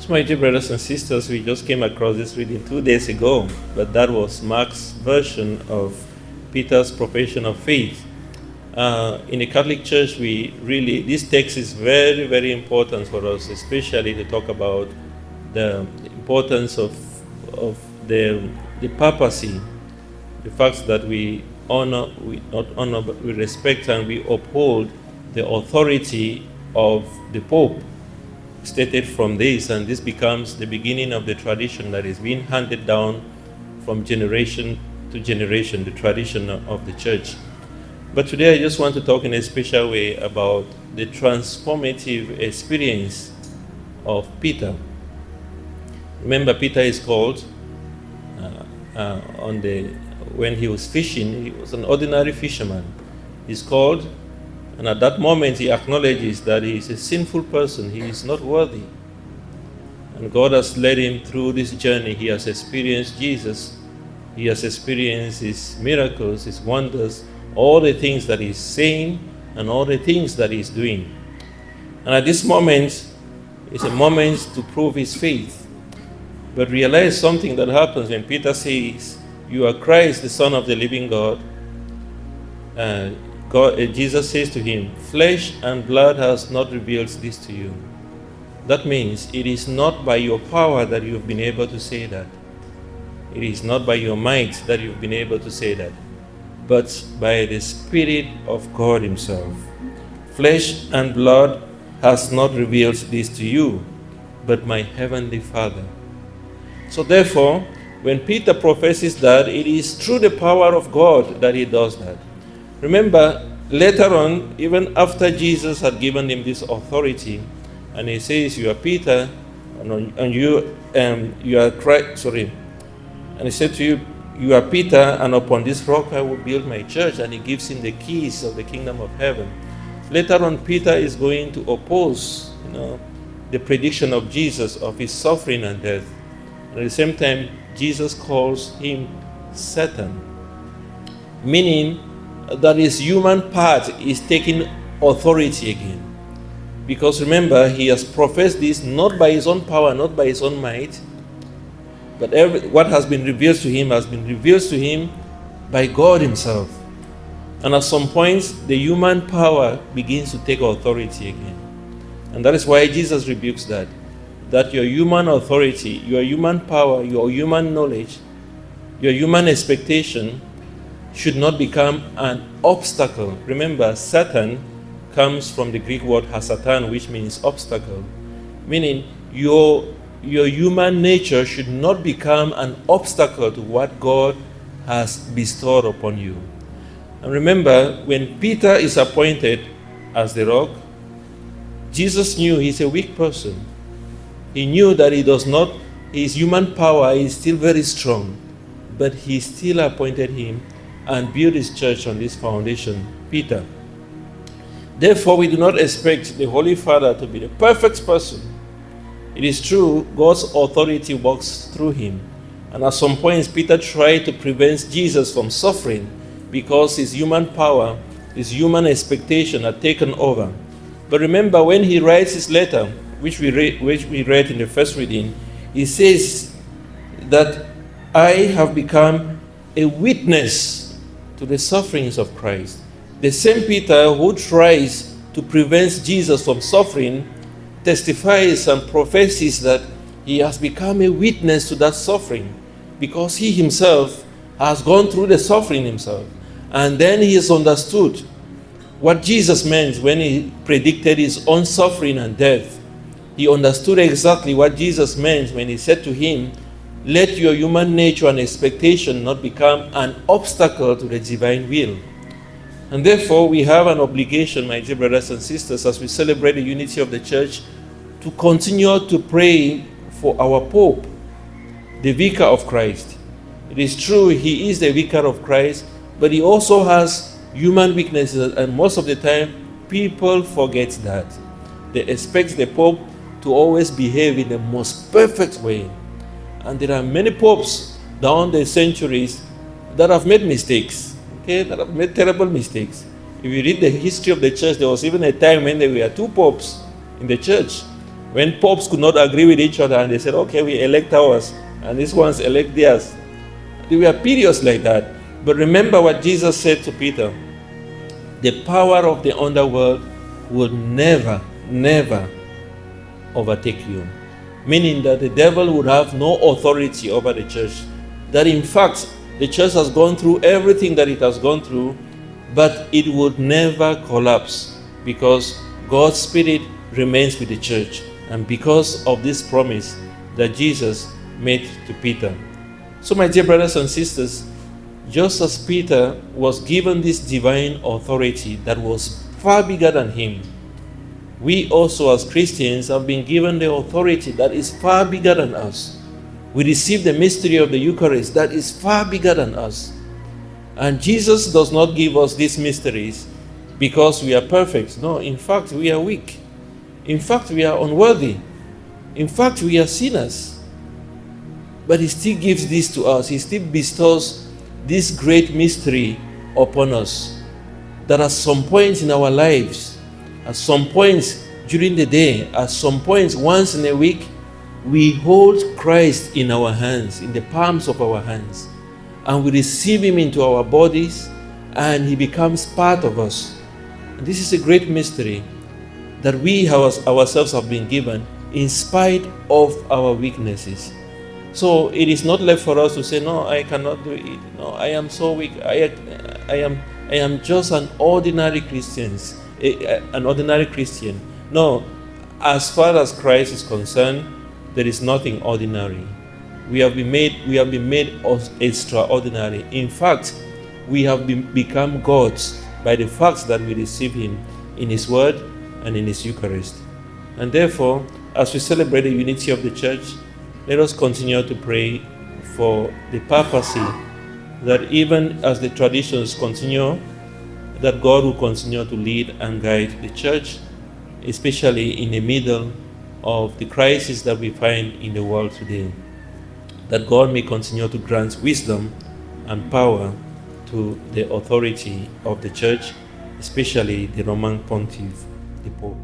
So my dear brothers and sisters, we just came across this reading 2 days ago, but that was Mark's version of Peter's profession of faith. In the Catholic Church, this text is very, very important for us, especially to talk about the importance of the papacy, the fact that we honor, but we respect and we uphold the authority of the Pope, stated from this, and this becomes the beginning of the tradition that is being handed down from generation to generation, the tradition of the Church. But today I just want to talk in a special way about the transformative experience of Peter. Remember, Peter is called when he was fishing, he was an ordinary fisherman. He's called, and at that moment he acknowledges that he is a sinful person, he is not worthy. And God has led him through this journey. He has experienced Jesus, he has experienced his miracles, his wonders, all the things that he's saying and all the things that he's doing. And at this moment, it's a moment to prove his faith. But realize something that happens when Peter says, "You are Christ, the Son of the living God." Jesus says to him, "Flesh and blood has not revealed this to you." That means it is not by your power that you've been able to say that. It is not by your might that you've been able to say that, but by the Spirit of God himself. Flesh and blood has not revealed this to you, but my heavenly Father. So therefore, when Peter professes that, it is through the power of God that he does that. Remember, later on, even after Jesus had given him this authority, and he says, "You are Peter, and you are Christ." And he said to you, "You are Peter, and upon this rock I will build my church." And he gives him the keys of the kingdom of heaven. Later on, Peter is going to oppose, the prediction of Jesus of his suffering and death. And at the same time, Jesus calls him Satan, meaning that his human part is taking authority again. Because remember, he has professed this not by his own power, not by his own might, but what has been revealed to him by God himself. And at some point, the human power begins to take authority again. And that is why Jesus rebukes that your human authority, your human power, your human knowledge, your human expectation should not become an obstacle. Remember, Satan comes from the Greek word hasatan, which means obstacle, meaning your human nature should not become an obstacle to what God has bestowed upon you. And remember, when Peter is appointed as the rock, Jesus knew he's a weak person. He knew that his human power is still very strong, but he still appointed him and built his church on this foundation, Peter. Therefore, we do not expect the Holy Father to be the perfect person. It is true, God's authority works through him. And at some points, Peter tried to prevent Jesus from suffering because his human power, his human expectation had taken over. But remember, when he writes his letter, which we read in the first reading, he says that I have become a witness to the sufferings of Christ. The same Peter who tries to prevent Jesus from suffering testifies and professes that he has become a witness to that suffering because he himself has gone through the suffering himself. And then he has understood what Jesus meant when he predicted his own suffering and death. He understood exactly what Jesus meant when he said to him, "Let your human nature and expectation not become an obstacle to the divine will." And therefore, we have an obligation, my dear brothers and sisters, as we celebrate the unity of the Church, to continue to pray for our Pope, the Vicar of Christ. It is true, he is the Vicar of Christ, but he also has human weaknesses, and most of the time, people forget that. They expect the Pope to always behave in the most perfect way. And there are many popes down the centuries that have made mistakes, that have made terrible mistakes. If you read the history of the church, there was even a time when there were two popes in the church. When popes could not agree with each other and they said, okay, we elect ours, and these ones elect theirs. There were periods like that. But remember what Jesus said to Peter. The power of the underworld will never, never overtake you. Meaning that the devil would have no authority over the church. That in fact, the church has gone through everything that it has gone through, but it would never collapse because God's Spirit remains with the church. And because of this promise that Jesus made to Peter. So my dear brothers and sisters, just as Peter was given this divine authority that was far bigger than him, we also as Christians have been given the authority that is far bigger than us. We receive the mystery of the Eucharist that is far bigger than us. And Jesus does not give us these mysteries because we are perfect. No, in fact, we are weak. In fact, we are unworthy. In fact, we are sinners. But He still gives this to us. He still bestows this great mystery upon us. That at some point in our lives, at some points during the day, at some points once in a week, we hold Christ in our hands, in the palms of our hands, and we receive Him into our bodies, and He becomes part of us. And this is a great mystery that we ourselves have been given in spite of our weaknesses. So it is not left for us to say, no, I cannot do it. No, I am so weak. I am just an ordinary Christian. No, as far as Christ is concerned, there is nothing ordinary. We have been made extraordinary. In fact, we have become gods by the fact that we receive Him in His Word and in His Eucharist. And therefore, as we celebrate the unity of the Church, let us continue to pray for the papacy, that even as the traditions continue, that God will continue to lead and guide the Church, especially in the middle of the crisis that we find in the world today. That God may continue to grant wisdom and power to the authority of the Church, especially the Roman Pontiff, the Pope.